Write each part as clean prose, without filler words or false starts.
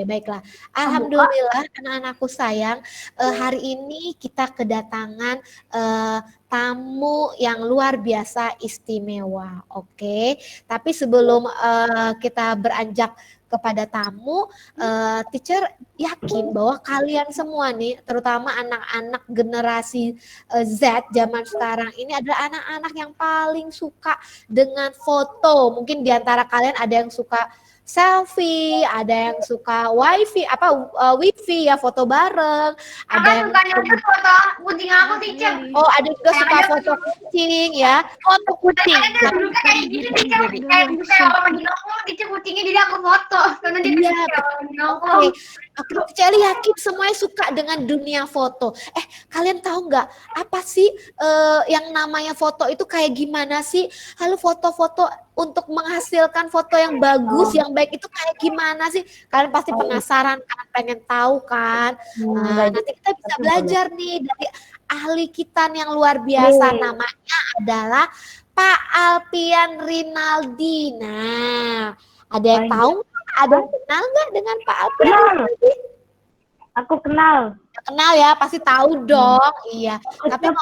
Oke, baiklah. Alhamdulillah anak-anakku sayang, hari ini kita kedatangan tamu yang luar biasa istimewa. Oke, tapi sebelum kita beranjak kepada tamu, teacher yakin bahwa kalian semua nih, terutama anak-anak generasi Z zaman sekarang ini adalah anak-anak yang paling suka dengan foto. Mungkin di antara kalian ada yang suka selfie, ada yang suka wifi ya, foto bareng, ada yang foto kucing aku teacher. oh ada juga suka foto kucing ya, foto kucing. Ada dulu kayak gitu teacher, kayak orang lagi nongol teacher kucingnya jadi aku foto karena dia Iya, lagi nongol. Oke, Celi yakin semuanya suka dengan dunia foto. Kalian tahu nggak apa sih yang namanya foto itu kayak gimana sih? Halo, foto-foto untuk menghasilkan foto yang bagus, yang baik itu kayak gimana sih? Kalian pasti penasaran kan, pengen tahu kan? Nanti kita bisa belajar nih dari ahli kita yang luar biasa. Namanya adalah Pak Alpian Rinaldi. Nah, ada yang tahu? Ada yang kenal nggak dengan Pak Alpian? Aku kenal. Kenal ya, pasti tahu dong. Iya. Tapi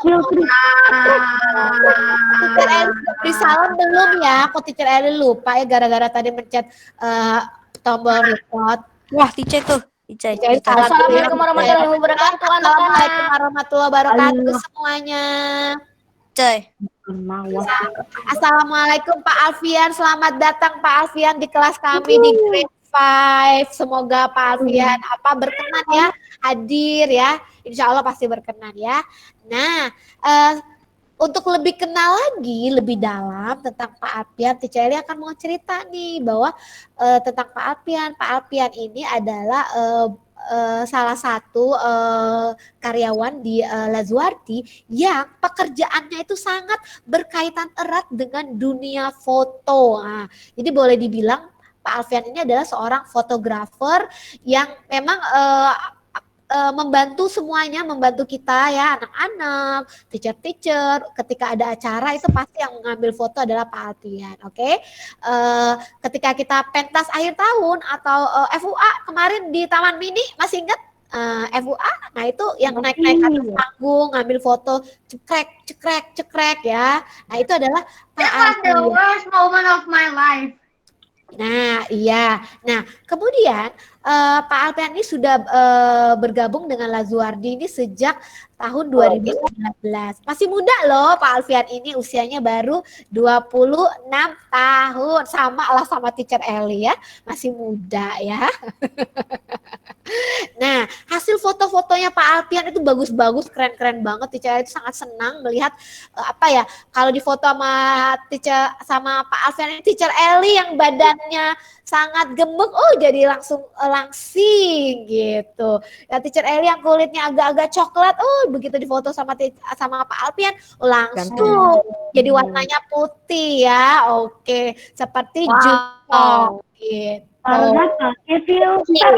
Teacher Eli beri salam belum ya? Kok Teacher Eli lupa ya gara-gara tadi mencet tombol record. Wah, teacher tuh. Assalamualaikum warahmatullahi wabarakatuh. Assalamualaikum warahmatullahi wabarakatuh semuanya. Assalamualaikum Pak Alfian, selamat datang Pak Alfian di kelas kami di grade 5. Semoga Pak Alfian berkenan ya hadir ya. Insya Allah pasti berkenan ya. Nah, untuk lebih kenal lagi, lebih dalam tentang Pak Alpian, Teacher Eli akan mau cerita nih bahwa tentang Pak Alpian. Pak Alpian ini adalah salah satu karyawan di Lazuardi yang pekerjaannya itu sangat berkaitan erat dengan dunia foto. Nah, jadi boleh dibilang Pak Alfian ini adalah seorang fotografer yang memang membantu semuanya, membantu kita ya, anak-anak, teacher-teacher, ketika ada acara itu pasti yang mengambil foto adalah Pak Alpian, oke? Ketika kita pentas akhir tahun atau FUA kemarin di Taman Mini, masih ingat FUA? Nah itu yang naik-naik atas panggung, ngambil foto, cekrek ya. Nah itu adalah Pak Alpian. That was the worst moment of my life. Nah, iya. Nah, kemudian Pak Alpian ini sudah bergabung dengan Lazuardi ini sejak tahun 2019. Masih muda loh Pak Alpian ini, usianya baru 26 tahun. Sama lah sama Teacher Eli ya, masih muda ya. Nah, hasil foto-fotonya Pak Alpian itu bagus-bagus, keren-keren banget. Teacher Eli itu sangat senang melihat kalau di foto sama Pak Alpian ini, Teacher Eli yang badannya sangat gemuk, jadi langsing gitu. Ya, Teacher Eli yang kulitnya agak-agak coklat, begitu difoto sama Pak Alpian, langsung jadi warnanya putih ya. Oke, seperti Jepang gitu. Karena pakai filter.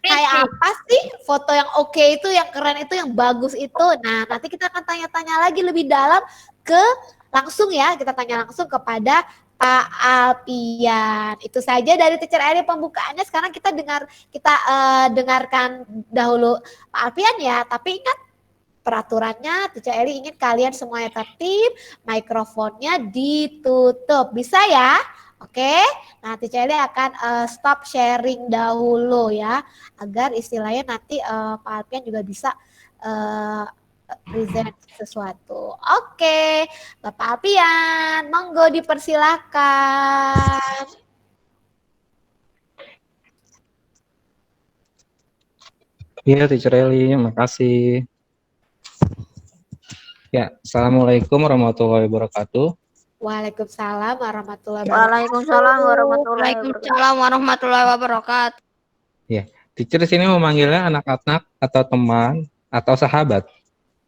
Kayak apa sih foto yang oke itu, yang keren itu, yang bagus itu? Nah, nanti kita akan tanya-tanya lagi lebih dalam kita tanya langsung kepada Pak Alpian. Itu saja dari Teacher Eli pembukaannya. Sekarang kita dengarkan dahulu Pak Alpian ya. Tapi ingat peraturannya, Teacher Eli ingin kalian semuanya tertib, mikrofonnya ditutup. Bisa ya? Oke, nah Teacher Eli akan stop sharing dahulu ya, agar istilahnya nanti Pak Alpian juga bisa present sesuatu. Oke, Bapak Alpian, monggo dipersilakan. Iya, Teacher Eli, makasih. Ya, Assalamualaikum warahmatullahi wabarakatuh. Waalaikumsalam warahmatullahi wabarakatuh. Waalaikumsalam warahmatullahi wabarakatuh. Ya, Teacher di sini memanggilnya anak-anak atau teman atau sahabat.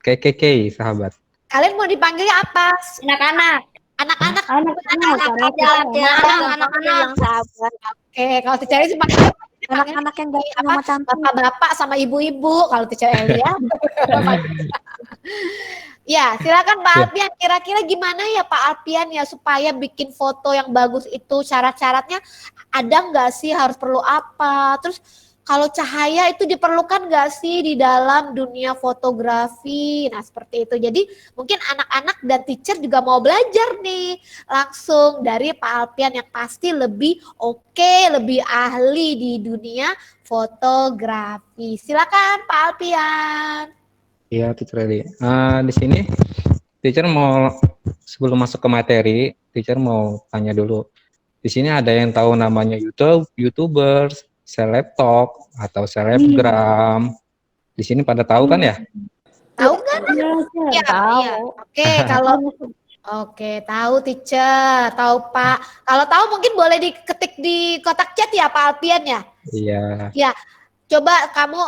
Kayak sahabat. Kalian mau dipanggilnya apa? Anak-anak. Anak-anak. Oke, kalau Teacher Eli panggil Anak-anak yang gak nama cantik. Bapak-bapak sama ibu-ibu kalau Teacher Eli ya. Ya, silakan Pak Ya. Alpian. Kira-kira gimana ya Pak Alpian ya supaya bikin foto yang bagus itu syarat-syaratnya ada nggak sih? Harus perlu apa? Terus kalau cahaya itu diperlukan nggak sih di dalam dunia fotografi? Nah, seperti itu. Jadi mungkin anak-anak dan teacher juga mau belajar nih langsung dari Pak Alpian yang pasti lebih oke, lebih ahli di dunia fotografi. Silakan Pak Alpian. Iya, Teacher Eli. Di sini teacher mau sebelum masuk ke materi, teacher mau tanya dulu. Di sini ada yang tahu namanya YouTubers, selebtalk atau selebgram. Di sini pada tahu kan ya? Tahu nggak? Iya, Ya, tahu. Oke, kalau tahu teacher, tahu Pak. Kalau tahu mungkin boleh diketik di kotak chat ya Pak Alpian ya. Iya. Ya, coba kamu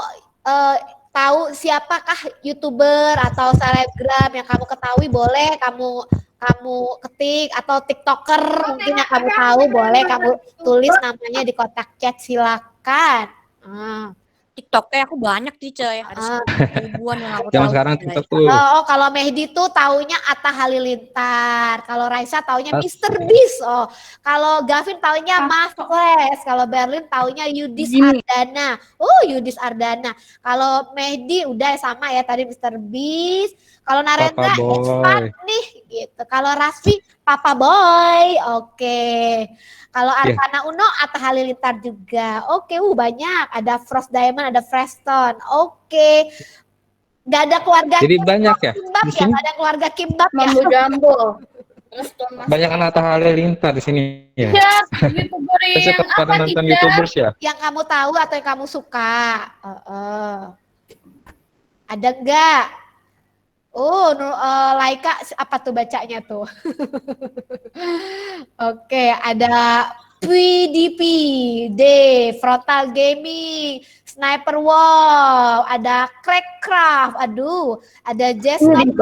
eh, tahu siapakah YouTuber atau selebgram yang kamu ketahui boleh kamu kamu ketik atau TikToker mungkin yang kamu tahu boleh kamu tulis namanya di kotak chat silakan. Ah. TikToknya aku banyak teacher ya. Ah. Ada ribuan yang aku Zaman tahu. sekarang Teacher. TikTok tuh. Kalau Mehdi tuh taunya Atta Halilintar. Kalau Raisa taunya Ah. Mr. Beast. Oh, kalau Gavin taunya Mas Flash. Kalau Berlin taunya Yudis Ardana. Yudis Ardana. Kalau Mehdi udah sama ya tadi Mr. Beast. Kalau Narendra Papa Boy. Irfan nih gitu. Kalau Rasfi Papa Boy. Oke. Kalau Iya. Arfana Uno Atta Halilintar juga. Oke, banyak. Ada Frost Diamond, ada Freston. Oke. Gak ada keluarga Jadi banyak ya. Kimbab Di ya, sini gak ada keluarga Kimbab ya. Mambo Jumbo. banyak anak halilintar di sini ya. YouTuber Saya suka yang pada apa nonton tidak? YouTubers ya. Yang kamu tahu atau yang kamu suka. Ada enggak? Laika apa tuh bacanya tuh? Oke, ada PDP, D, Frontal Gaming, Sniper Wolf, ada Crackcraft, aduh, ada Jess Nobit.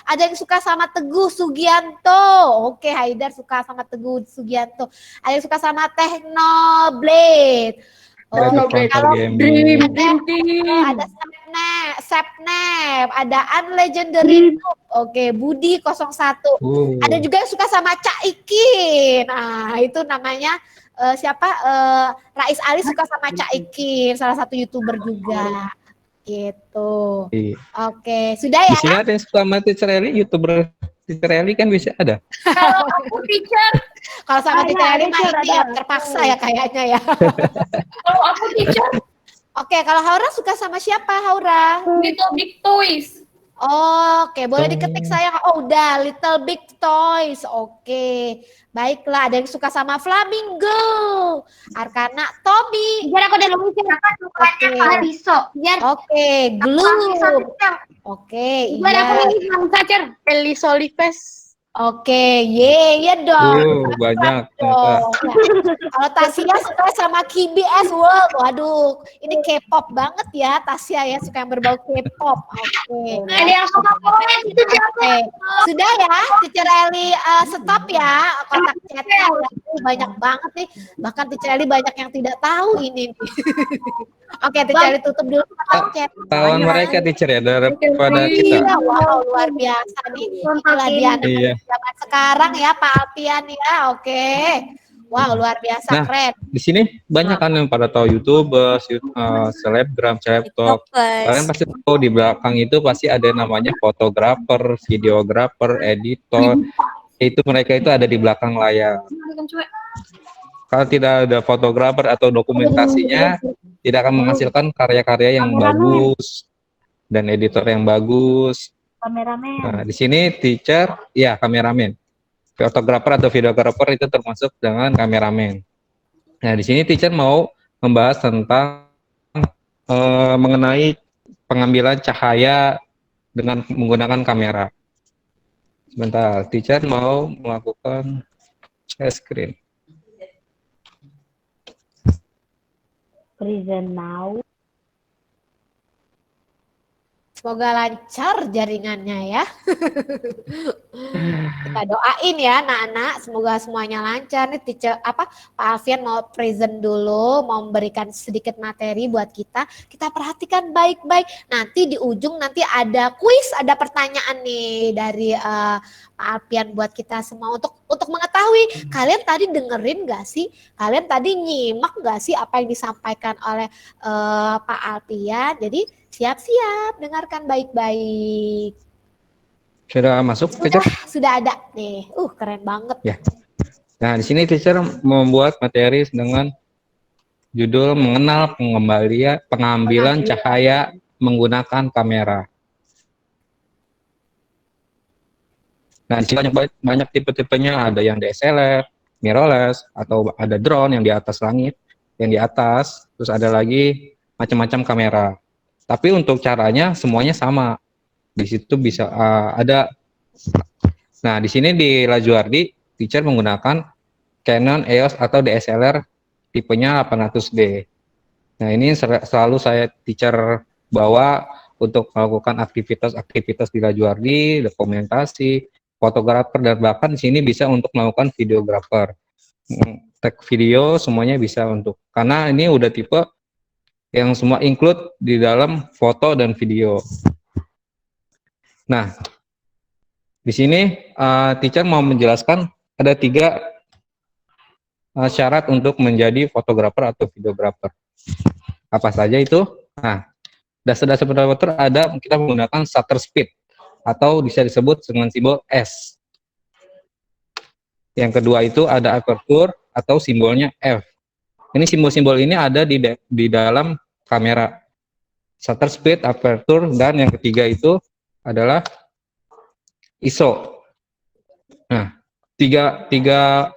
Ada yang suka sama Teguh Sugianto. Oke, Haidar suka sama Teguh Sugianto. Ada yang suka sama Technoblade. Ada Frontal kalau Gaming. ada Sapnap, ada Unlegendary Noob. Oke, Budi 01. Ada juga yang suka sama Cak Ikin. Nah, itu namanya siapa? Rais Ali suka sama Cak Ikin, salah satu YouTuber juga. Gitu. Iya. Oke, sudah Di ya? sini ada yang suka sama Teacher Eli, YouTuber Teacher Eli kan bisa ada. Kalau aku teacher, Kalau sama Ada, Tita Eli ada, mah ini ya ada. terpaksa ya kayaknya ya. kalau aku teacher, Oke, kalau Haura suka sama siapa Haura? Little Big Toys. Oke, boleh diketik sayang. Udah Little Big Toys. Oke. Baiklah, ada yang suka sama Flamingo. Arkana Tommy. Biar aku udah nunggu siapa sukanya kalau Riso. Biar Oke, Gloom. Oke, biar aku iya. milih sama teacher. Eli Solifes. Oke, iya dong. Banyak. Dong. Kalau Tasya suka sama KBS World, waduh, ini K-pop banget ya Tasya ya, suka yang berbau K-pop. Oke. Ada yang suka komen itu siapa? Oke, sudah ya, Teacher Eli stop ya kotak chatnya. Banyak banget nih, bahkan Teacher Eli banyak yang tidak tahu ini. Oke, Teacher Eli tutup dulu kotak chat. Tawan mereka Teacher ya daripada kita. Iya, wow, luar biasa nih. Inilah dia Iya. zaman sekarang ya Pak Alpian ya, oke. Wow, luar biasa, Nah, keren. Di sini banyak kan yang pada tahu YouTubers, selebgram, selebtalk. Kalian pasti tahu di belakang itu pasti ada namanya fotografer, videografer, editor. Itu mereka itu ada di belakang layar. Kalau tidak ada fotografer atau dokumentasinya, tidak akan menghasilkan karya-karya yang bagus dan editor yang bagus. Kameramen. Nah, di sini teacher, ya kameramen. Fotografer atau videografer itu termasuk dengan kameramen. Nah, di sini teacher mau membahas tentang mengenai pengambilan cahaya dengan menggunakan kamera. Sebentar, teacher mau melakukan share screen. Present now. Semoga lancar jaringannya ya. Kita doain ya anak-anak, semoga semuanya lancar nih. Teacher Pak Alfian mau present dulu, mau memberikan sedikit materi buat kita. Kita perhatikan baik-baik. Nanti di ujung nanti ada kuis, ada pertanyaan nih dari Pak Alfian buat kita semua untuk mengetahui kalian tadi dengerin gak sih? Kalian tadi nyimak gak sih apa yang disampaikan oleh Pak Alfian? Jadi siap-siap, dengarkan baik-baik. Sudah masuk, teacher? Sudah ada nih. Keren banget. Ya. Nah, di sini teacher membuat materi dengan judul mengenal pengambilan cahaya menggunakan kamera. Nah, di sini banyak tipe-tipenya, ada yang DSLR, mirrorless, atau ada drone yang di atas langit, yang di atas, terus ada lagi macam-macam kamera. Tapi untuk caranya semuanya sama. Di situ bisa ada. Nah, di sini di Lajuardi, teacher menggunakan Canon EOS atau DSLR tipenya 800D. Nah, ini selalu saya teacher bawa untuk melakukan aktivitas-aktivitas di Lajuardi, dokumentasi, fotografer, dan bahkan di sini bisa untuk melakukan videografer. Tag video semuanya bisa untuk, karena ini udah tipe yang semua include di dalam foto dan video. Nah, di sini teacher mau menjelaskan ada 3 syarat untuk menjadi fotografer atau videografer. Apa saja itu? Nah, dasar-dasar fotografer ada, kita menggunakan shutter speed atau bisa disebut dengan simbol S. Yang kedua itu ada aperture atau simbolnya F. Ini simbol-simbol ini ada di dalam kamera. Shutter speed, aperture, dan yang ketiga itu adalah ISO. Nah, tiga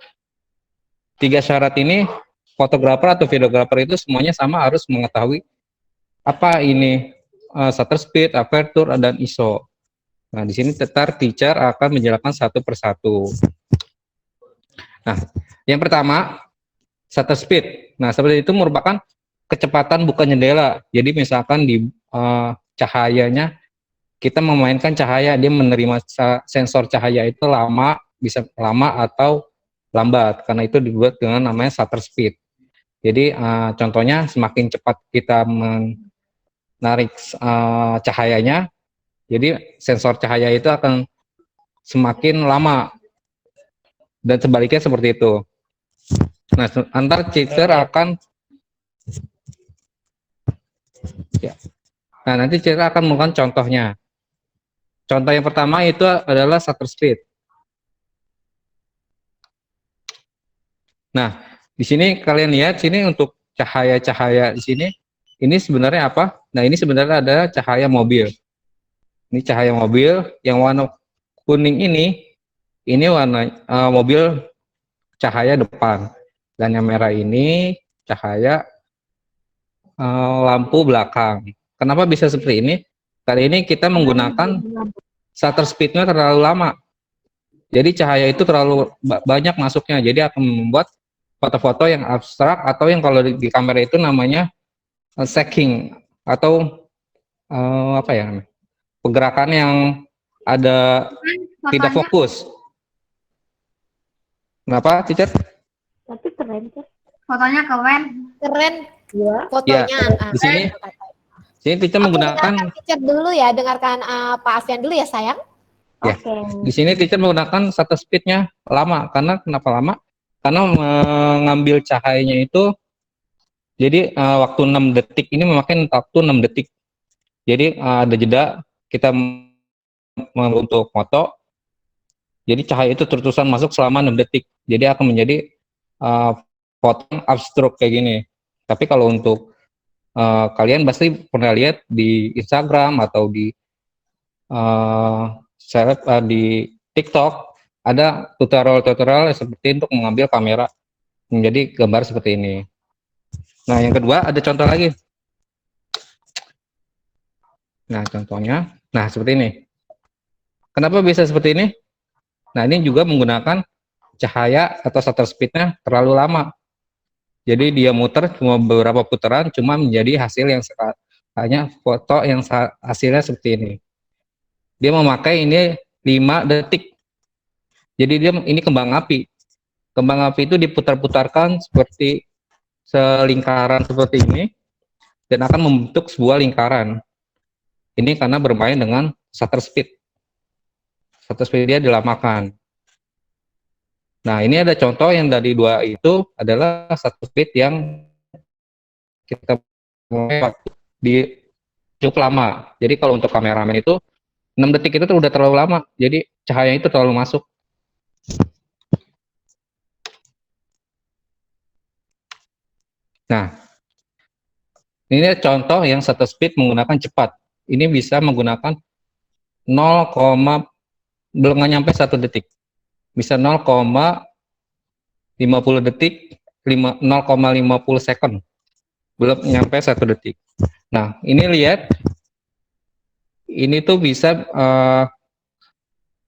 syarat ini fotografer atau videografer itu semuanya sama, harus mengetahui apa ini shutter speed, aperture, dan ISO. Nah, di sini teacher akan menjelaskan satu persatu. Nah, yang pertama shutter speed. Nah, seperti itu merupakan kecepatan buka jendela. Jadi misalkan di cahayanya, kita memainkan cahaya, dia menerima sensor cahaya itu lama, bisa lama atau lambat, karena itu dibuat dengan namanya shutter speed. Jadi contohnya semakin cepat kita menarik cahayanya, jadi sensor cahaya itu akan semakin lama, dan sebaliknya seperti itu. Nah, antar teacher akan ya. Nah, nanti teacher akan melakukan contohnya. Contoh yang pertama itu adalah shutter speed. Nah, di sini kalian lihat sini untuk cahaya-cahaya di sini, ini sebenarnya apa? Nah, ini sebenarnya ada cahaya mobil. Ini cahaya mobil yang warna kuning ini warna mobil cahaya depan, dan yang merah ini cahaya lampu belakang. Kenapa bisa seperti ini? Kali ini kita menggunakan shutter speednya terlalu lama. Jadi cahaya itu terlalu banyak masuknya, jadi akan membuat foto-foto yang abstrak atau yang kalau di kamera itu namanya shaking atau apa ya, pergerakan yang ada tidak fokus. Kenapa, teacher? Tapi keren kan? Fotonya keren. Keren Ya. fotonya. Ya, di sini teacher menggunakan teacher dulu ya, dengarkan Pak Alfian dulu ya sayang. ya. Oke. Di sini teacher menggunakan shutter speednya lama. Karena kenapa lama? Karena mengambil cahayanya itu, jadi waktu 6 detik ini memakan waktu 6 detik. Jadi ada jeda kita untuk foto. Jadi cahaya itu terus-terusan masuk selama 6 detik. Jadi akan menjadi foto abstrak kayak gini. Tapi kalau untuk kalian pasti pernah lihat di Instagram atau di di TikTok, ada tutorial seperti untuk mengambil kamera menjadi gambar seperti ini. Nah, yang kedua ada contoh lagi. Nah, contohnya, nah seperti ini. Kenapa bisa seperti ini? Nah, ini juga menggunakan cahaya atau shutter speednya terlalu lama. Jadi dia muter cuma beberapa putaran, cuma menjadi hasil yang hanya foto yang hasilnya seperti ini. Dia memakai ini 5 detik. Jadi dia ini kembang api. Kembang api itu diputar-putarkan seperti selingkaran seperti ini dan akan membentuk sebuah lingkaran. Ini karena bermain dengan shutter speed. Shutter speed dia dilamakan. Nah, ini ada contoh yang dari 2 itu adalah shutter speed yang kita waktu di cukup lama. Jadi kalau untuk kameramen itu 6 detik itu udah terlalu lama. Jadi cahaya itu terlalu masuk. Nah, ini contoh yang shutter speed menggunakan cepat. Ini bisa menggunakan 0, belum nggak nyampe 1 detik. Bisa 0,50 detik, 0,50 second. Belum nyampe 1 detik. Nah, ini lihat. Ini tuh bisa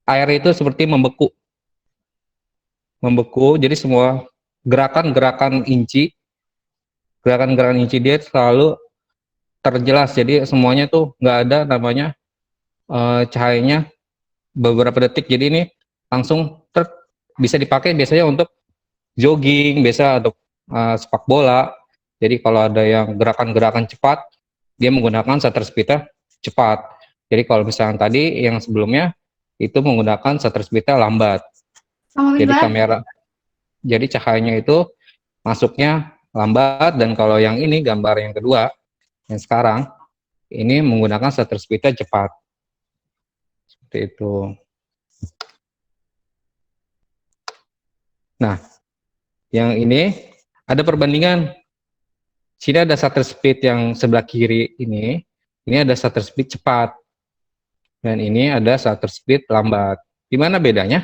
air itu seperti membeku. Membeku, jadi semua gerakan-gerakan inci dia selalu terjelas. Jadi semuanya tuh nggak ada namanya cahayanya beberapa detik. Jadi ini langsung bisa dipakai biasanya untuk jogging, biasa untuk sepak bola. Jadi kalau ada yang gerakan-gerakan cepat, dia menggunakan shutter speed-nya cepat. Jadi kalau misalnya tadi yang sebelumnya itu menggunakan shutter speed-nya lambat. Jadi jadi cahayanya itu masuknya lambat, dan kalau yang ini gambar yang kedua yang sekarang ini menggunakan shutter speed-nya cepat. Seperti itu. Nah, yang ini ada perbandingan. Sini ada shutter speed yang sebelah kiri ini ada shutter speed cepat. Dan ini ada shutter speed lambat. Gimana bedanya?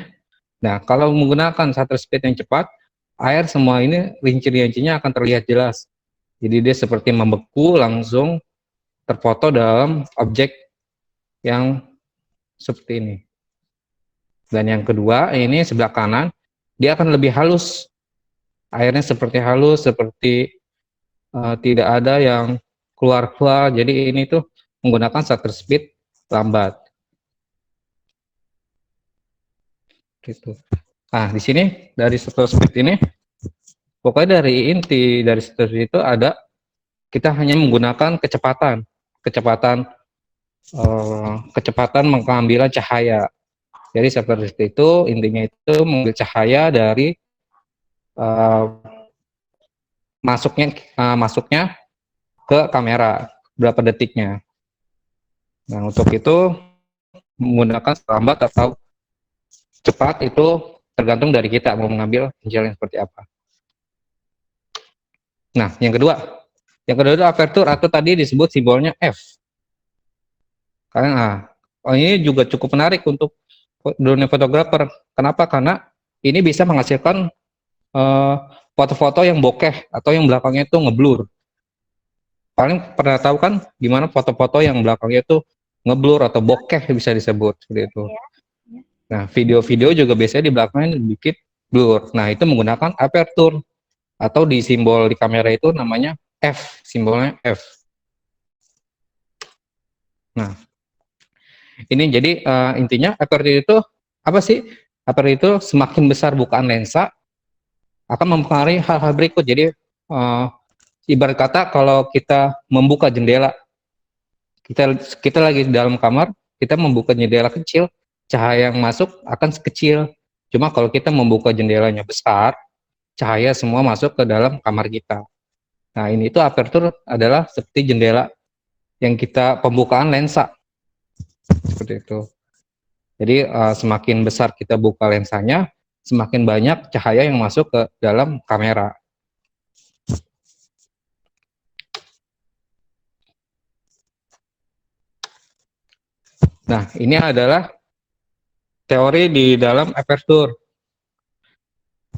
Nah, kalau menggunakan shutter speed yang cepat, air semua ini rinci-rincinya akan terlihat jelas. Jadi dia seperti membeku, langsung terfoto dalam objek yang seperti ini. Dan yang kedua, ini sebelah kanan, dia akan lebih halus. Airnya seperti halus, seperti tidak ada yang keluar-keluar. Jadi ini tuh menggunakan shutter speed lambat. Gitu. Nah, di sini dari shutter speed ini, pokoknya dari inti dari shutter speed itu ada, kita hanya menggunakan kecepatan pengambilan cahaya. Jadi shutter speed itu intinya itu mengambil cahaya dari masuknya ke kamera berapa detiknya. Nah, untuk itu menggunakan lambat atau cepat itu tergantung dari kita mau mengambil hasil yang seperti apa. Nah, yang kedua itu aperture, atau tadi disebut simbolnya F. Karena ini juga cukup menarik untuk dunia fotografer. Kenapa? Karena ini bisa menghasilkan foto-foto yang bokeh atau yang belakangnya itu ngeblur. Paling pernah tahu kan gimana foto-foto yang belakangnya itu ngeblur atau bokeh bisa disebut seperti itu. Nah, video-video juga biasanya di belakangnya dibikin blur. Nah, itu menggunakan aperture, atau di simbol di kamera itu namanya F, simbolnya F. Nah, ini jadi intinya aperture itu apa sih? Aperture itu semakin besar bukaan lensa akan mempengaruhi hal-hal berikut. Jadi ibarat kata kalau kita membuka jendela, kita lagi di dalam kamar, kita membuka jendela kecil, cahaya yang masuk akan sekecil. Cuma kalau kita membuka jendelanya besar, cahaya semua masuk ke dalam kamar kita. Nah, ini itu aperture adalah seperti jendela yang kita pembukaan lensa. Seperti itu. Jadi semakin besar kita buka lensanya, semakin banyak cahaya yang masuk ke dalam kamera. Nah, ini adalah teori di dalam aperture.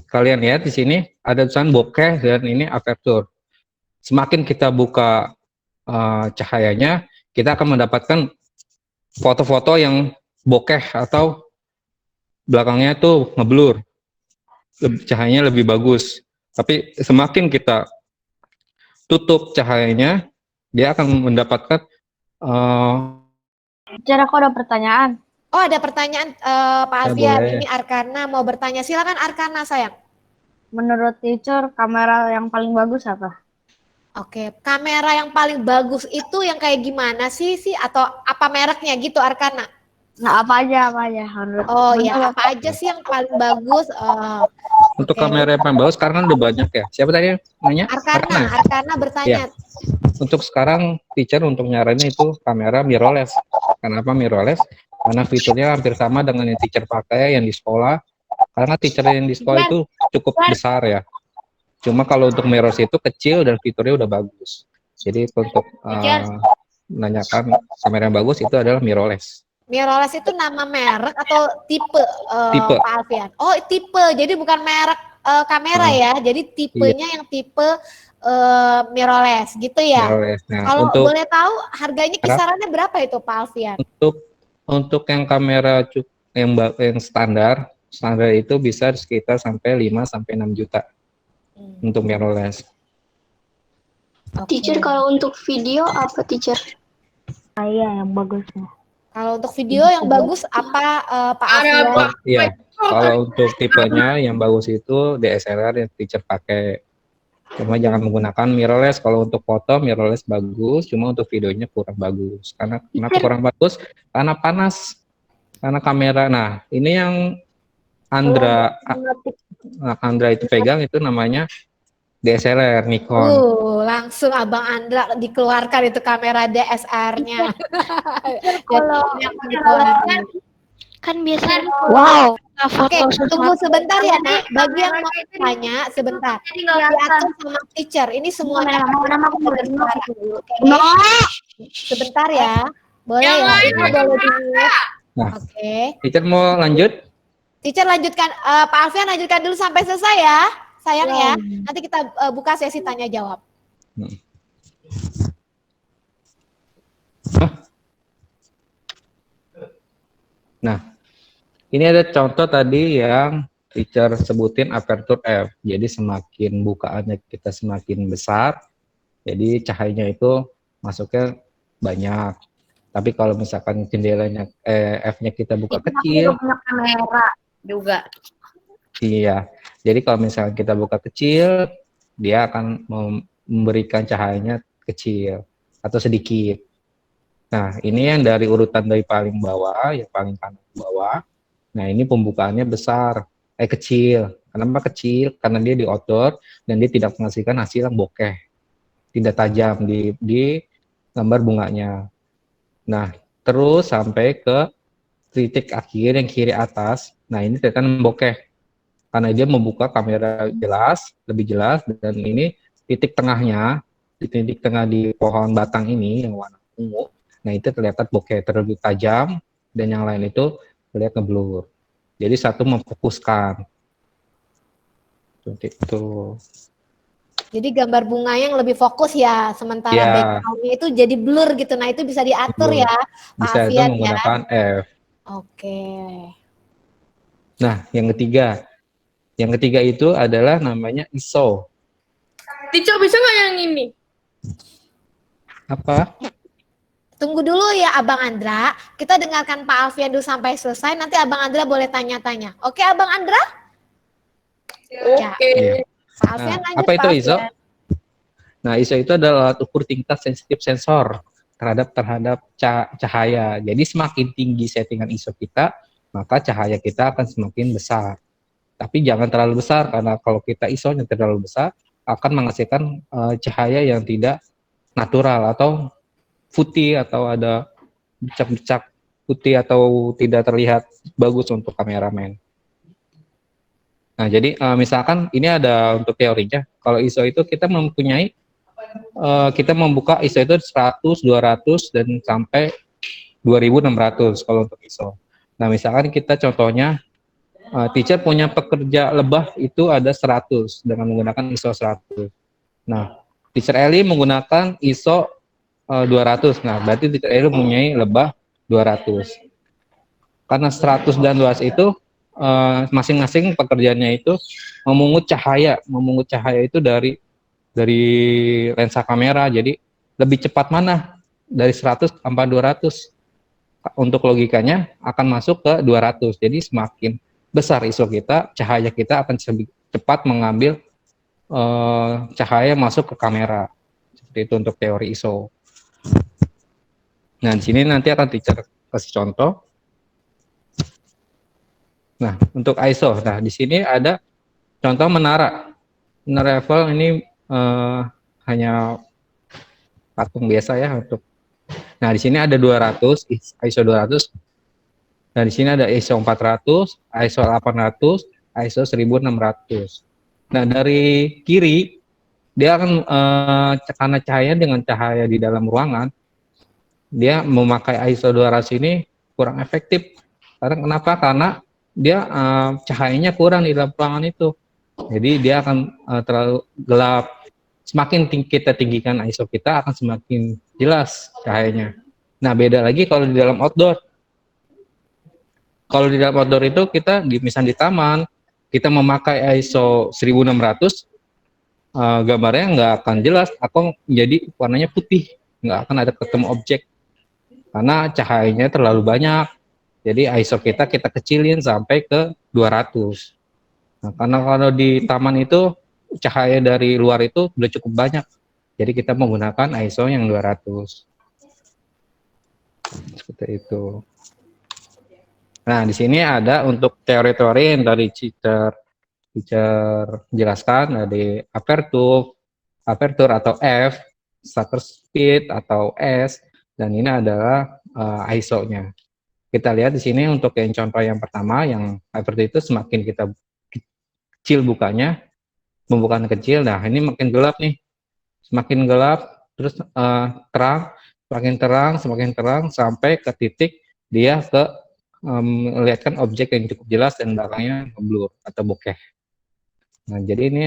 Kalian lihat di sini ada tulisan bokeh dan ini aperture. Semakin kita buka cahayanya, kita akan mendapatkan foto-foto yang bokeh atau belakangnya tuh ngeblur. Cahayanya lebih bagus. Tapi semakin kita tutup cahayanya, dia akan mendapatkan Cara aku ada pertanyaan. Oh, ada pertanyaan Pak Ya, Alfian. boleh. Ini Arkana mau bertanya. Silakan Arkana, sayang. Menurut teacher, kamera yang paling bagus apa? Oke, kamera yang paling bagus itu yang kayak gimana sih atau apa mereknya gitu Arkana? Nah, apa aja menurut Oh ya, apa aja sih yang paling bagus? untuk Oke. kamera yang paling bagus sekarang udah banyak ya. Siapa tadi yang nanya? Arkana bertanya. Untuk sekarang teacher untuk nyaranin itu kamera mirrorless. Kenapa mirrorless? Karena fiturnya hampir sama dengan yang teacher pakai yang di sekolah. Karena teacher yang di sekolah itu cukup besar ya. Cuma kalau untuk mirrorless itu kecil dan fiturnya udah bagus. Jadi untuk menanyakan kamera yang bagus itu adalah mirrorless. Mirrorless itu nama merek atau tipe, Tipe. Pak Alfian? Oh, tipe. Jadi bukan merek kamera ya. Jadi tipenya yang tipe mirrorless gitu ya. Mirrorless. Nah, Kalau untuk boleh tahu harganya kisarannya berapa itu Pak Alfian? untuk yang kamera yang standar itu bisa sekitar sampai 5 sampai 6 juta untuk mirrorless. Teacher, kalau untuk video apa teacher? Iya, yang bagusnya. Kalau untuk video yang bagus apa Pak Alfian? Iya. Kalau untuk tipenya yang bagus itu DSLR yang teacher pakai. Cuma jangan menggunakan mirrorless. Kalau untuk foto mirrorless bagus, cuma untuk videonya kurang bagus. Karena kenapa kurang bagus? Karena panas. Karena kamera. Nah, ini yang Andra itu pegang itu namanya DSLR Nikon. Langsung Abang Andra dikeluarkan itu kamera DSLR-nya. Kalau kan biasanya Wow. Oke, tunggu sebentar ya Nak. Bagi yang mau tanya sebentar. Diatur sama teacher. Ini semuanya bersuara. Oke. Sebentar ya. Boleh ya? Ini boleh di-mute. Nah. Oke. Teacher mau lanjut? Teacher lanjutkan, Pak Alfian lanjutkan dulu sampai selesai ya, sayang ya. Nanti kita buka sesi tanya jawab. Nah, ini ada contoh tadi yang teacher sebutin aperture f. Jadi semakin bukaannya kita semakin besar, jadi cahayanya itu masuknya banyak. Tapi kalau misalkan jendelanya f-nya kita buka kecil, Kamera juga. iya. Jadi kalau misalkan kita buka kecil, dia akan memberikan cahayanya kecil atau sedikit. Nah, ini yang dari urutan dari paling bawah, yang paling kanan bawah. Nah, ini pembukaannya besar, kecil. Kenapa kecil? Karena dia di outdoor dan dia tidak menghasilkan hasil yang bokeh, tidak tajam di gambar bunganya. Nah, terus sampai ke titik akhir yang kiri atas. Nah, ini kelihatan bokeh karena dia membuka kamera jelas, lebih jelas, dan ini titik tengahnya, di titik tengah di pohon batang ini yang warna ungu. Nah, itu kelihatan bokeh terlalu tajam, dan yang lain itu terlihat ngeblur. Jadi satu memfokuskan. Seperti itu. Jadi gambar bunga yang lebih fokus ya, sementara background-nya itu jadi blur gitu. Nah, itu bisa diatur ya, Pak Bisa itu Alfian menggunakan ya. F. Oke. Nah, yang ketiga itu adalah namanya ISO. Teacher bisa nggak yang ini? Apa? Tunggu dulu ya Abang Andra, kita dengarkan Pak Alfian dulu sampai selesai, nanti Abang Andra boleh tanya-tanya. Oke Abang Andra? Oke. Iya. Pak Alfian lanjut, apa itu Pak ISO? Alfian. Nah, ISO itu adalah alat ukur tingkat sensitif sensor terhadap cahaya. Jadi semakin tinggi settingan ISO kita, maka cahaya kita akan semakin besar. Tapi jangan terlalu besar, karena kalau kita ISO-nya terlalu besar, akan menghasilkan cahaya yang tidak natural atau putih, atau ada bercak-bercak putih atau tidak terlihat bagus untuk kameramen. Nah, jadi misalkan ini ada untuk teorinya, kalau ISO itu kita mempunyai, kita membuka ISO itu 100, 200, dan sampai 2600 kalau untuk ISO. Nah, misalkan kita contohnya, teacher punya pekerja lebah itu ada 100 dengan menggunakan ISO 100. Nah, teacher Eli menggunakan ISO 200. Nah, berarti teacher Eli mempunyai lebah 200. Karena 100 dan 200 itu masing-masing pekerjaannya itu memungut cahaya itu dari lensa kamera. Jadi lebih cepat mana dari 100 tambah 200. Untuk logikanya akan masuk ke 200. Jadi semakin besar ISO kita, cahaya kita akan cepat mengambil cahaya masuk ke kamera. Seperti itu untuk teori ISO. Nah, di sini nanti akan teacher kasih contoh. Nah, untuk ISO. Nah, di sini ada contoh menara. Menara Eiffel ini hanya patung biasa ya untuk. Nah, di sini ada 200, ISO 200. Nah, di sini ada ISO 400, ISO 800, ISO 1600. Nah, dari kiri dia akan karena cahaya dengan cahaya di dalam ruangan, dia memakai ISO 200 ini kurang efektif. Karena kenapa? Karena dia cahayanya kurang di dalam ruangan itu. Jadi dia akan terlalu gelap. Semakin kita tinggikan ISO kita akan semakin jelas cahayanya. Nah, beda lagi kalau di dalam outdoor. Kalau di dalam outdoor itu kita misalnya di taman, kita memakai ISO 1600, gambarnya nggak akan jelas atau menjadi warnanya putih, nggak akan ada ketemu objek karena cahayanya terlalu banyak. Jadi ISO kita kecilin sampai ke 200. Nah, karena kalau di taman itu cahaya dari luar itu sudah cukup banyak, jadi kita menggunakan ISO yang 200. Seperti itu. Nah, di sini ada untuk teori-teori yang tadi teacher jelaskan, ada aperture atau F, shutter speed atau S, dan ini adalah ISO-nya. Kita lihat di sini untuk yang contoh yang pertama, yang aperture itu semakin kita kecil bukanya, pembukaan kecil, nah ini makin gelap nih, semakin gelap, terus terang, semakin terang, sampai ke titik dia melihatkan objek yang cukup jelas dan belakangnya blur atau bokeh. Nah, jadi ini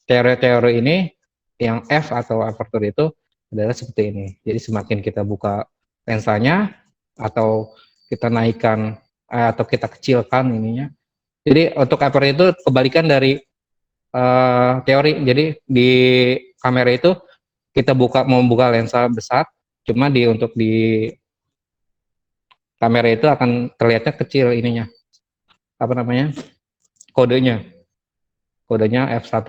teori-teori ini yang F atau aperture itu adalah seperti ini. Jadi semakin kita buka lensanya atau kita naikkan atau kita kecilkan ininya. Jadi untuk aperture itu kebalikan dari teori. Jadi di kamera itu kita mau buka lensa besar, cuma untuk di kamera itu akan terlihatnya kecil ininya, apa namanya, kodenya f1,4.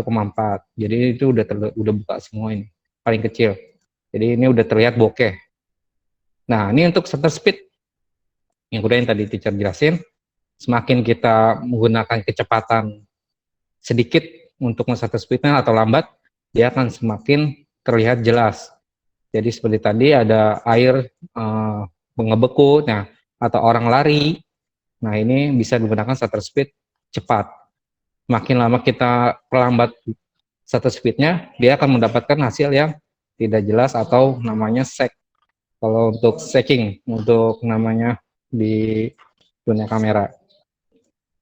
Jadi itu udah buka semua ini, paling kecil. Jadi ini udah terlihat bokeh. Nah, ini untuk shutter speed yang udah yang tadi teacher jelasin, semakin kita menggunakan kecepatan sedikit untuk shutter speednya atau lambat, dia akan semakin terlihat jelas. Jadi seperti tadi ada air mengebeku, nah, atau orang lari. Nah, ini bisa digunakan shutter speed cepat. Makin lama kita perlambat shutter speednya, dia akan mendapatkan hasil yang tidak jelas atau namanya shake. Kalau untuk shaking, untuk namanya di dunia kamera.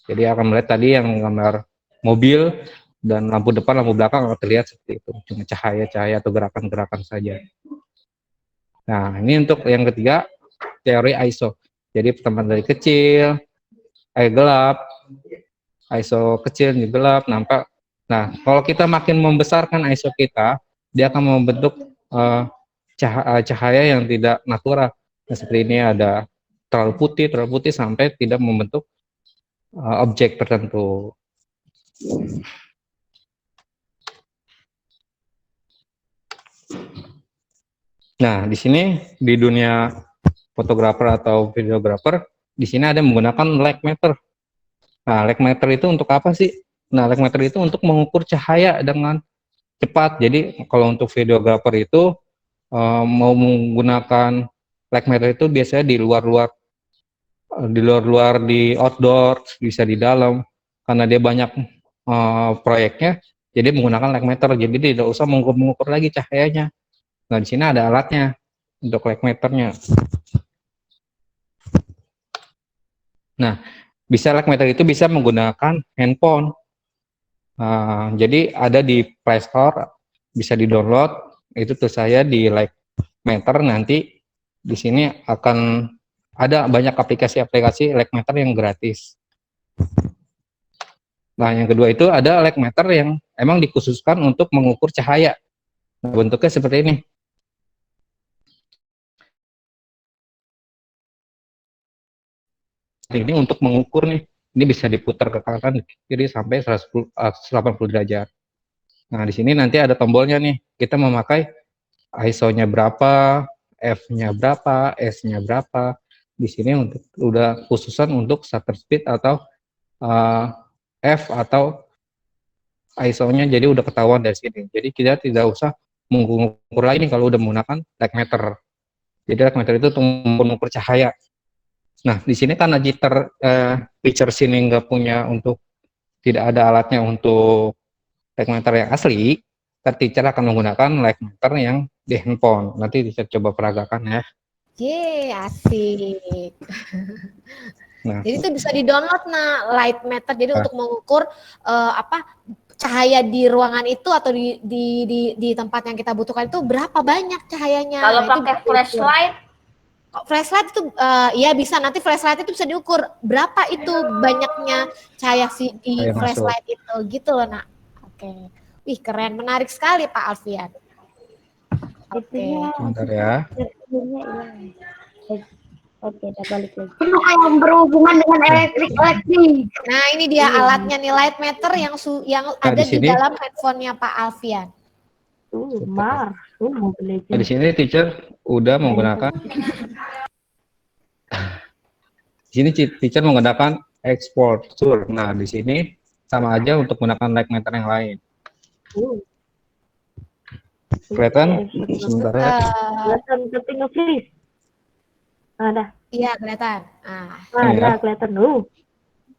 Jadi akan melihat tadi yang gambar mobil dan lampu depan, lampu belakang akan terlihat seperti itu, cuma cahaya-cahaya atau gerakan-gerakan saja. Nah, ini untuk yang ketiga, teori ISO. Jadi pertama dari kecil, gelap, ISO kecil, gelap, nampak. Nah, kalau kita makin membesarkan ISO kita, dia akan membentuk cahaya yang tidak natural. Nah, seperti ini ada terlalu putih sampai tidak membentuk objek tertentu. Nah, di sini di dunia fotografer atau videografer, di sini ada menggunakan light meter. Nah, light meter itu untuk apa sih? Nah, light meter itu untuk mengukur cahaya dengan cepat. Jadi kalau untuk videografer itu mau menggunakan light meter itu biasanya di luar-luar di outdoor, bisa di dalam, karena dia banyak proyeknya, jadi menggunakan light meter. Jadi tidak usah mengukur lagi cahayanya. Nah, di sini ada alatnya untuk light meternya. Nah, light meter itu bisa menggunakan handphone. Jadi ada di Play Store, bisa di-download. Itu tuh saya di light meter. Nanti di sini akan ada banyak aplikasi-aplikasi light meter yang gratis. Nah, yang kedua itu ada light meter yang emang dikhususkan untuk mengukur cahaya. Nah, bentuknya seperti ini. ini untuk mengukur nih, ini bisa diputar ke kanan ke kiri sampai 180 derajat. Nah, di sini nanti ada tombolnya nih. Kita memakai ISO-nya berapa, F-nya berapa, S-nya berapa. Di sini untuk udah khususan untuk shutter speed atau F atau ISO-nya, jadi udah ketahuan dari sini. Jadi kita tidak usah mengukur lagi nih kalau udah menggunakan light meter. Jadi light meter itu untuk mengukur cahaya. Nah, di sini karena jitter picture sini nggak punya untuk, tidak ada alatnya untuk light meter yang asli, teacher akan menggunakan light meter yang di handphone. Nanti bisa coba peragakan ya. Asik. Nah, Jadi itu bisa di-download light meter. Jadi untuk mengukur cahaya di ruangan itu atau di tempat yang kita butuhkan itu berapa banyak cahayanya. Kalau Nah, itu pakai bisa diukur. flashlight, Flashlight itu ya bisa, nanti flashlight itu bisa diukur berapa itu banyaknya cahaya di Cahaya flashlight itu gitu loh, Nak. Oke. Wih, keren, menarik sekali Pak Alfian. Oke. sebentar ya. Oke, udah balik lagi. itu kayak berhubungan dengan elektrik. Nah, ini dia alatnya nih, light meter yang ada di sini- dalam handphonenya Pak Alfian. Mobile Nah, di sini teacher udah menggunakan, di sini teacher menggunakan exposure. Nah, di sini sama aja untuk menggunakan light meter yang lain. Kelihatan? Sebentar ya. Kelihatan tapi nge-freeze. Ada. Iya, kelihatan. Ada kelihatan.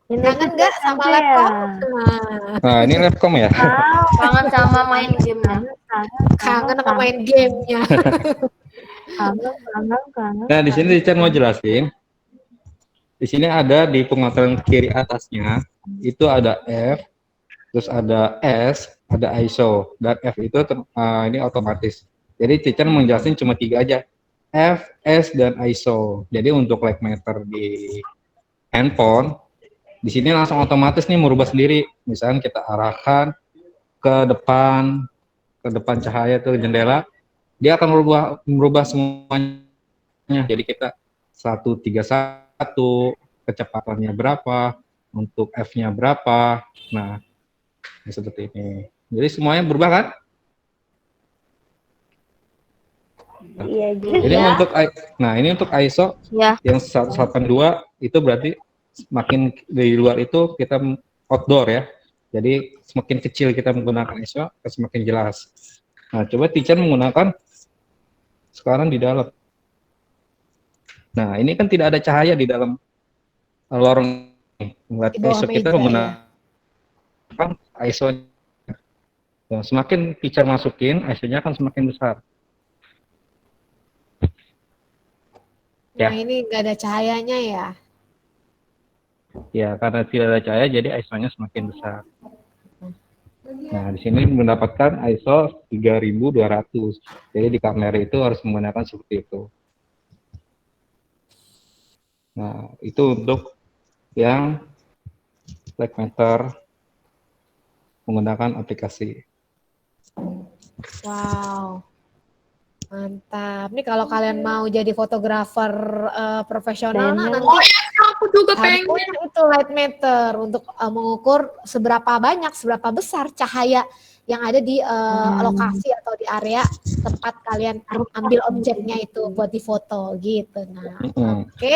Ini Kangen nggak sama ya. laptop? Nah, ini lapcom ya. Kangen sama main gamenya. Kangen sama main gamenya. Kangen. Nah, di sini teacher mau jelasin. Di sini ada di pengaturan kiri atasnya itu ada F, terus ada S, ada ISO, dan F itu ini otomatis. Jadi teacher menjelasin cuma 3 aja, F, S, dan ISO. Jadi untuk light meter di handphone, di sini langsung otomatis nih merubah sendiri. Misalnya kita arahkan ke depan cahaya ke jendela, dia akan merubah semuanya. Jadi kita 131, kecepatannya berapa, untuk F-nya berapa. Nah, seperti ini. Jadi semuanya berubah kan? Iya, Jadi ini untuk ISO Ya. yang 182 itu berarti semakin di luar itu kita outdoor ya. Jadi semakin kecil kita menggunakan ISO, semakin jelas. Nah, coba teacher menggunakan sekarang di dalam. Nah, ini kan tidak ada cahaya di dalam lorong. Di bawah ISO kita meja, menggunakan ISO. Nah, semakin teacher masukin, ISO-nya akan semakin besar. Nah, Ya. ini nggak ada cahayanya ya. Ya, karena tidak ada cahaya, jadi ISO-nya semakin besar. Nah, di sini mendapatkan ISO 3200. Jadi di kamera itu harus menggunakan seperti itu. Nah, itu untuk yang light meter menggunakan aplikasi. Wow. Mantap. Nih kalau kalian mau jadi fotografer profesional, nah, nanti Aku juga harus pengen. punya itu light meter untuk mengukur seberapa banyak, seberapa besar cahaya yang ada di lokasi atau di area tempat kalian ambil objeknya itu buat difoto gitu. Nah, oke.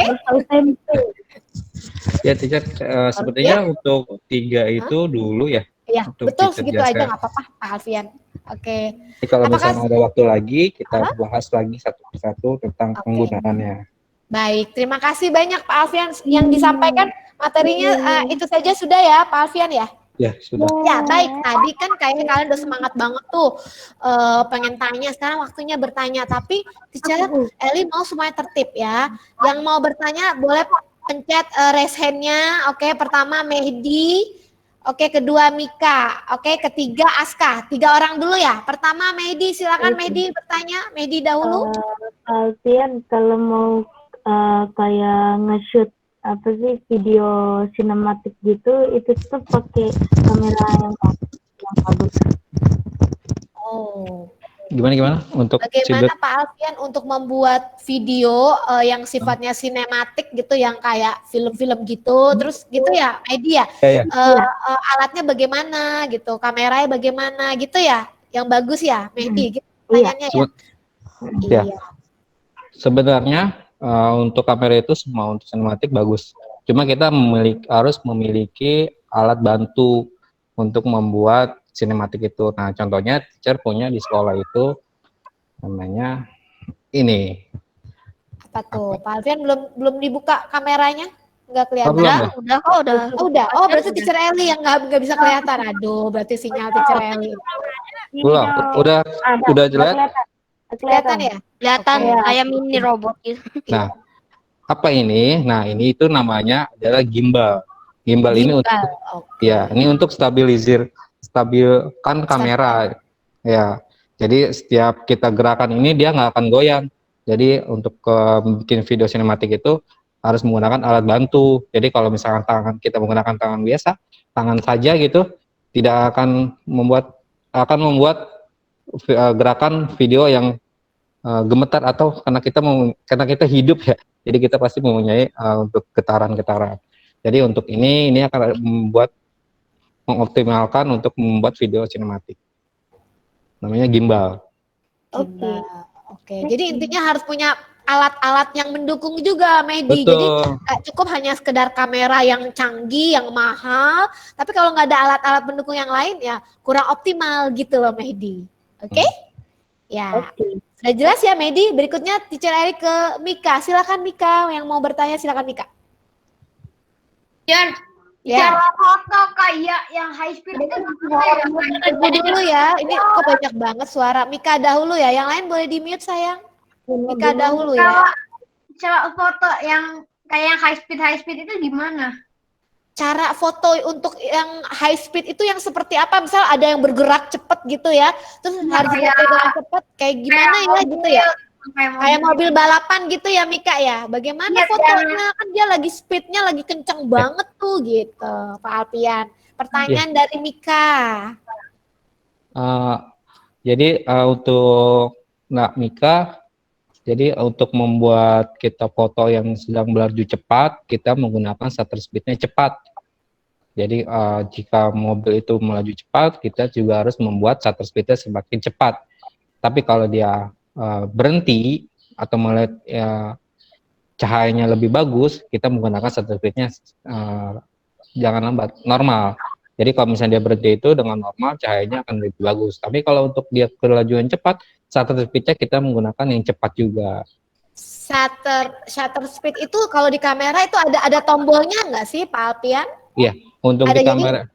Ya, teacher, sepertinya untuk 3 itu dulu ya. Ya, Untuk betul teacher segitu jelaskan. aja nggak apa-apa, Pak Alfian. Oke. Jadi kalau Apakah- misalnya ada waktu lagi, kita bahas lagi satu persatu tentang Oke. penggunaannya. Baik, terima kasih banyak Pak Alfian yang disampaikan materinya itu saja sudah ya Pak Alfian ya. Ya, sudah. Ya baik, tadi kan kayaknya kalian udah semangat banget tuh pengen tanya, sekarang waktunya bertanya. Tapi teacher Eli mau semuanya tertib ya. Yang mau bertanya boleh pencet raise hand-nya. Oke, pertama Mehdi. Oke, kedua Mika. Oke, ketiga Aska. 3 orang dulu ya. Pertama Mehdi, silakan Mehdi bertanya. Mehdi dahulu. Alfian, kalau mau kayak nge-shoot apa sih video sinematik gitu, itu tuh pakai kamera yang bagus. Oh, Gimana untuk Bagaimana Pak Alfian untuk membuat video yang sifatnya sinematik gitu, yang kayak film-film gitu, terus gitu ya, media. Ya, ya. Alatnya bagaimana gitu, kameranya bagaimana gitu ya, yang bagus ya, Mehdi gitu pertanyaannya ya. Ya. Iya. Sebenarnya untuk kamera itu semua untuk sinematik bagus. Cuma kita harus memiliki alat bantu untuk membuat sinematik itu. Nah, contohnya teacher punya di sekolah itu namanya ini. Apa tuh? Pak Alfian belum dibuka kameranya? Nggak kelihatan. belum ya? Udah. Oh, berarti teacher Eli yang nggak bisa kelihatan. Aduh, berarti sinyal teacher Eli. Belum. Udah jelas. Kelihatan ya? Kelihatan Iya. kayak mini robot gitu. Nah, apa ini? Nah, ini itu namanya adalah gimbal. Gimbal ini untuk ya, ini untuk stabilkan kamera. Ya. Jadi setiap kita gerakan ini dia nggak akan goyang. Jadi untuk bikin video sinematik itu harus menggunakan alat bantu. Jadi kalau misalkan kita menggunakan tangan biasa, tangan saja gitu, tidak akan membuat gerakan video yang gemetar atau karena kita hidup ya. Jadi kita pasti mempunyai untuk getaran-getaran. Jadi untuk ini akan mengoptimalkan untuk membuat video sinematik. Namanya gimbal. Oke. Jadi intinya harus punya alat-alat yang mendukung juga, Mehdi. Betul. Jadi nggak cukup hanya sekedar kamera yang canggih, yang mahal, tapi kalau nggak ada alat-alat pendukung yang lain ya kurang optimal gitu loh, Mehdi. Oke? Ya. Sudah jelas ya, Mehdi. Berikutnya Teacher Eri ke Mika. Silakan Mika yang mau bertanya, silakan Mika. Dan Ya. cara foto kayak yang high speed itu Dulu ya, ini kok banyak banget suara. Mika dahulu ya, yang lain boleh di mute sayang. Mika dahulu ya. Kalau cara foto yang kayak yang high speed itu gimana? Cara foto untuk yang high speed itu yang seperti apa? Misal ada yang bergerak cepet gitu ya, terus harus foto dengan cepet, kayak gimana ya gitu ya? Kayak mobil balapan gitu ya Mika ya. Bagaimana fotonya? Kan dia lagi speednya lagi kenceng banget tuh gitu, Pak Alfian. Pertanyaan dari Mika. Jadi untuk Mika, jadi untuk membuat kita foto yang sedang melaju cepat, kita menggunakan shutter speed-nya cepat. Jadi jika mobil itu melaju cepat, kita juga harus membuat shutter speed-nya semakin cepat. Tapi kalau dia berhenti atau melihat cahayanya lebih bagus, kita menggunakan shutter speed-nya jangan lambat, normal. Jadi kalau misalnya dia berhenti itu dengan normal, cahayanya akan lebih bagus. Tapi kalau untuk dia kelajuan cepat, shutter speed-nya kita menggunakan yang cepat juga. Shutter speed itu kalau di kamera itu ada tombolnya nggak sih Pak Alfian? Iya, untuk Ada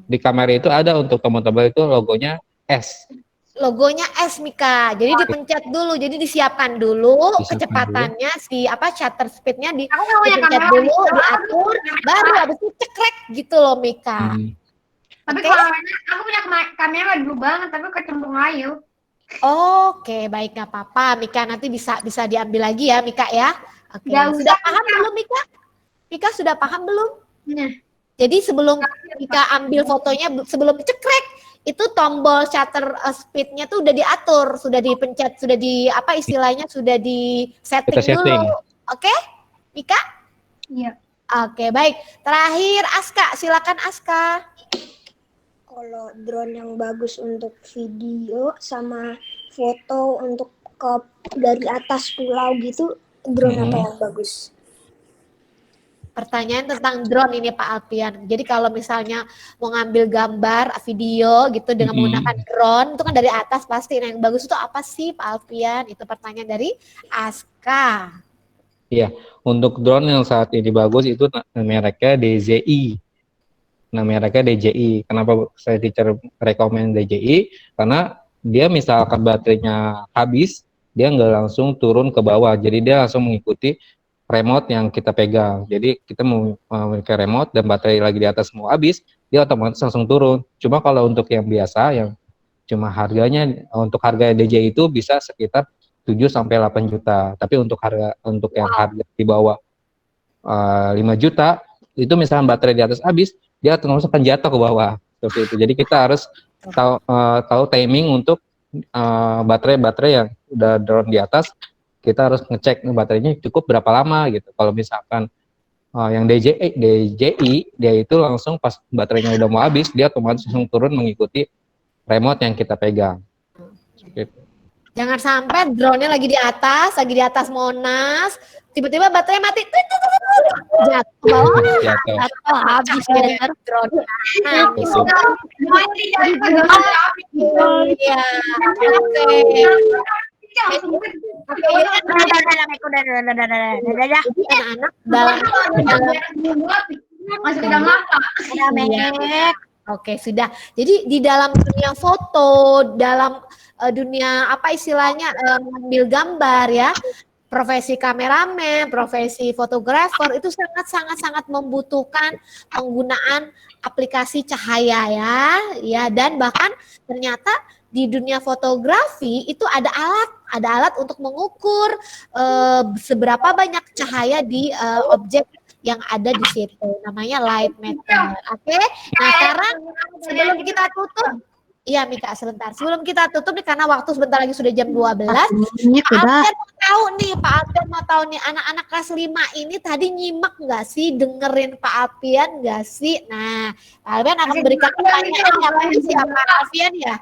di kamera itu ada untuk tombol-tombol itu logonya S. Logonya S Mika. Jadi dipencet dulu. Jadi disiapkan dulu kecepatannya shutter speednya dipencet dulu, diatur, baru habis itu cekrek gitu loh Mika. Tapi kalau aku punya kamera dulu banget, tapi kecemplung air. Oke, baik, nggak apa-apa. Mika nanti bisa diambil lagi ya Mika ya. Oke. Sudah paham belum Mika? Mika sudah paham belum? Jadi sebelum Mika ambil fotonya, sebelum cekrek, itu tombol shutter speed-nya tuh udah diatur, sudah dipencet, sudah sudah di setting dulu. Oke? Mika? Iya. Oke, baik. Terakhir Aska, silakan Aska. Kalau drone yang bagus untuk video sama foto untuk dari atas pulau gitu, drone apa yang bagus? Pertanyaan tentang drone ini Pak Alfian. Jadi kalau misalnya mau ngambil gambar, video gitu dengan menggunakan drone, itu kan dari atas pasti. Nah yang bagus itu apa sih Pak Alfian? Itu pertanyaan dari Aska. Iya, untuk drone yang saat ini bagus itu mereknya DJI. Mereknya DJI. Kenapa saya teacher rekomend DJI? Karena dia misalkan baterainya habis, dia nggak langsung turun ke bawah. Jadi dia langsung mengikuti remote yang kita pegang. Jadi kita memiliki remote dan baterai lagi di atas mau habis, dia otomatis langsung turun. Cuma kalau untuk yang biasa yang cuma harga DJI itu bisa sekitar 7 sampai 8 juta. Tapi untuk yang harga di bawah 5 juta itu misalnya baterai di atas habis, dia terus akan jatuh ke bawah seperti itu. Jadi kita harus tahu timing untuk baterai yang udah drone di atas, kita harus ngecek baterainya cukup berapa lama gitu. Kalau misalkan yang DJI dia itu langsung pas baterainya udah mau habis, dia otomatis langsung turun mengikuti remote yang kita pegang. Gitu. Jangan sampai drone-nya lagi di atas Monas, tiba-tiba baterai mati, jatuh bawah, Jatuh. jatuh habis ya drone. Nah, Betul. iya, anak-anak dalam Masih udah ngapa? Oke, sudah. Jadi di dalam dunia foto, dalam dunia apa istilahnya mengambil gambar ya, profesi kameramen, profesi fotografer itu sangat sangat membutuhkan aplikasi cahaya ya, dan bahkan ternyata di dunia fotografi itu ada alat untuk mengukur seberapa banyak cahaya di objek yang ada di situ, namanya light meter. Oke. Nah, sekarang sebelum kita tutup, iya Mika sebentar. Sebelum kita tutup nih karena waktu sebentar lagi sudah jam 12. Pak Alfian mau tahu nih, Pak Alfian mau tahu nih anak-anak kelas 5 ini tadi nyimak nggak sih, dengerin Pak Alfian nggak sih? Nah, Pak Alfian akan berikan pertanyaan yang siapa Pak Alfian ya?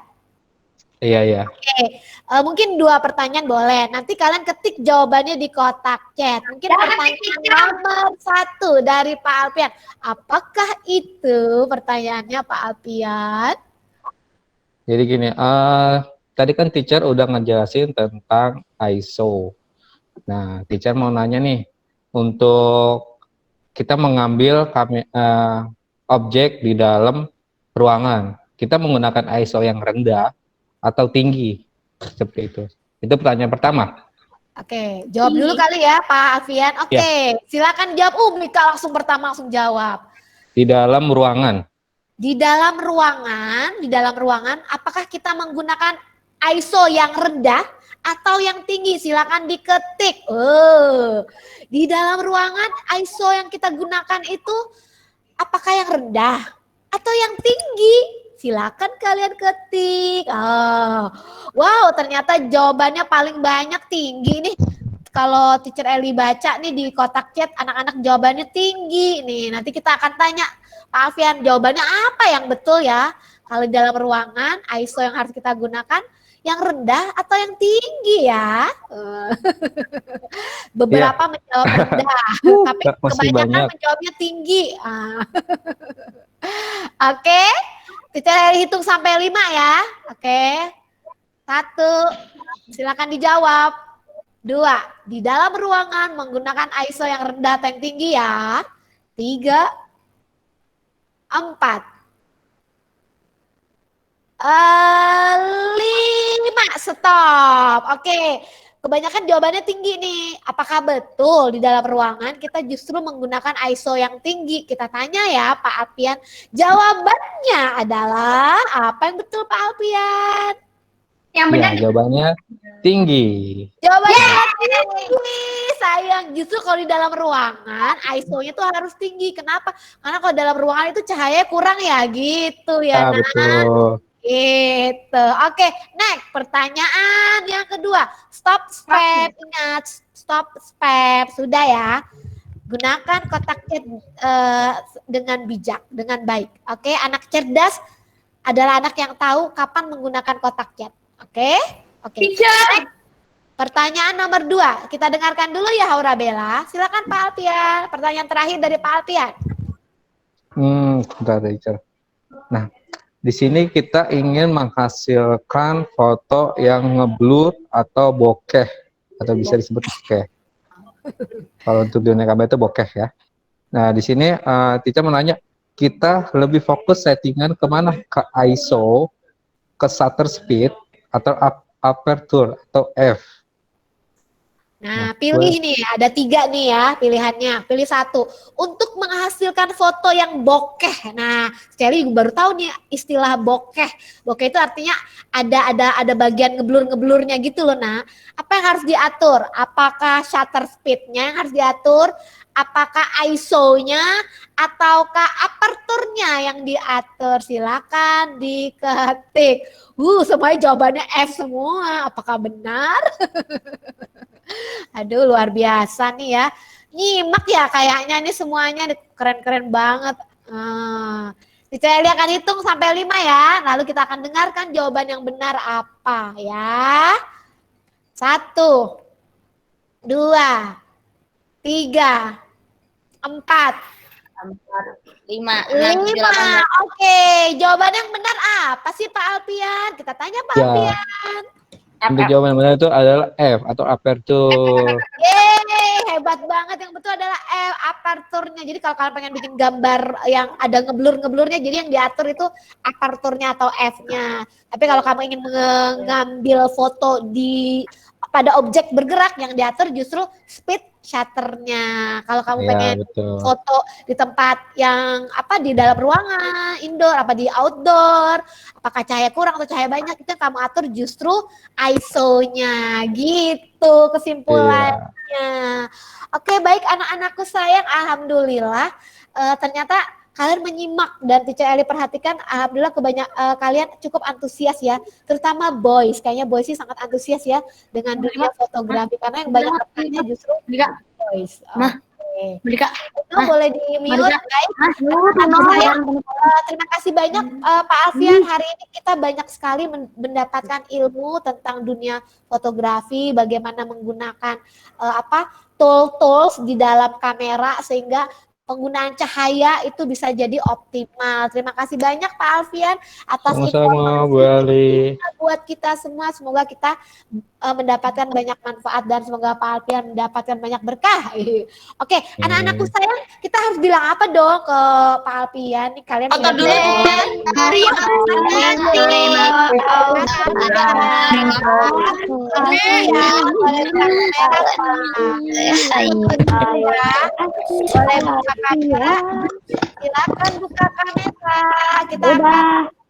Iya. Oke, mungkin 2 pertanyaan boleh. Nanti kalian ketik jawabannya di kotak chat. Mungkin pertanyaan nomor 1 dari Pak Alfian. Apakah itu pertanyaannya Pak Alfian? Jadi gini, tadi kan teacher udah ngejelasin tentang ISO. Nah, teacher mau nanya nih, untuk kita mengambil objek di dalam ruangan, kita menggunakan ISO yang rendah atau tinggi, seperti itu. Itu pertanyaan pertama. Oke, jawab dulu kali ya Pak Alfian. Oke, silakan jawab. Mika langsung jawab. Di dalam ruangan. Di dalam ruangan, apakah kita menggunakan ISO yang rendah atau yang tinggi? Silakan diketik. Di dalam ruangan ISO yang kita gunakan itu apakah yang rendah atau yang tinggi? Silakan kalian ketik. Wow, ternyata jawabannya paling banyak tinggi nih. Kalau Teacher Eli baca nih di kotak chat, anak-anak jawabannya tinggi nih. Nanti kita akan tanya Pak Alfian, jawabannya apa yang betul ya? Kalau di dalam ruangan, ISO yang harus kita gunakan yang rendah atau yang tinggi ya? Beberapa menjawab rendah, tapi kebanyakan menjawabnya tinggi. Oke, kita hitung sampai 5 ya. Oke, 1, silakan dijawab. 2, di dalam ruangan menggunakan ISO yang rendah atau yang tinggi ya. 3, 4, 5, stop. Oke, kebanyakan jawabannya tinggi nih. Apakah betul di dalam ruangan kita justru menggunakan ISO yang tinggi? Kita tanya ya Pak Alfian. Jawabannya adalah apa yang betul Pak Alfian? Yang benar Jawabannya tinggi. Jawabannya tinggi. Sayang, justru kalau di dalam ruangan ISO-nya tuh harus tinggi. Kenapa? Karena kalau dalam ruangan itu cahaya kurang ya gitu ya. Betul. Gitu. Oke, next pertanyaan yang kedua. Stop spam. Ingat, stop spam. Sudah ya. Gunakan kotak chat dengan bijak, dengan baik. Oke, anak cerdas adalah anak yang tahu kapan menggunakan kotak chat. Oke. Next. Pertanyaan nomor 2. Kita dengarkan dulu ya Haura Bella. Silakan Pak Alfian. Pertanyaan terakhir dari Pak Alfian. Teacher. Nah, di sini kita ingin menghasilkan foto yang ngeblur atau bokeh, atau bisa disebut bokeh. Kalau untuk dunia kamera itu bokeh ya. Nah, di sini teacher menanya, kita lebih fokus settingan kemana? Ke ISO, ke shutter speed, atau aperture, atau F? Nah, pilih nih, ada 3 nih ya pilihannya. Pilih 1 untuk menghasilkan foto yang bokeh. Nah, Sally baru tahu nih istilah bokeh. Bokeh itu artinya ada bagian ngeblur-ngeblurnya gitu loh. Nah, apa yang harus diatur? Apakah shutter speed-nya yang harus diatur Apakah ISO-nya ataukah aperturnya yang diatur? Silakan diketik. Semuanya jawabannya F semua. Apakah benar? Aduh, luar biasa nih ya. Nyimak ya kayaknya ini semuanya keren-keren banget. Teacher Eli akan hitung sampai 5 ya. Lalu kita akan dengarkan jawaban yang benar apa ya. 1, 2, 3, 4, 5. 5. Oke, jawaban yang benar apa sih Pak Alfian? Kita tanya Pak Alfian. Untuk jawaban yang benar itu adalah F atau aperture. Yeay, hebat banget. Yang betul adalah aperturnya. Jadi kalau kalian pengen bikin gambar yang ada ngeblur-ngeblurnya, jadi yang diatur itu aperturnya atau F-nya. Tapi kalau kamu ingin mengambil foto pada objek bergerak, yang diatur justru speed shutternya. Kalau kamu pengen foto di tempat yang di dalam ruangan, indoor, di outdoor, apakah cahaya kurang atau cahaya banyak, itu yang kamu atur justru ISO-nya. Gitu kesimpulannya. Oke, baik anak-anakku sayang, alhamdulillah ternyata kalian menyimak dan Teacher Eli perhatikan, alhamdulillah kalian cukup antusias ya, terutama boys. Kayaknya boys sih sangat antusias ya dengan dunia fotografi, karena yang banyak bertanya justru boys. Oke. Itu boleh di-mute guys. Terima kasih banyak Pak Alfian. Hari ini kita banyak sekali mendapatkan ilmu tentang dunia fotografi, bagaimana menggunakan tools di dalam kamera sehingga penggunaan cahaya itu bisa jadi optimal. Terima kasih banyak Pak Alfian atas informasi buat kita semua. Semoga kita mendapatkan banyak manfaat dan semoga Pak Alfian mendapatkan banyak berkah. Oke, anak-anakku sayang, kita harus bilang apa dong ke Pak Alfian? Nih kalian foto dulu. Boleh buka kamera. Silakan buka kamera. Kita akan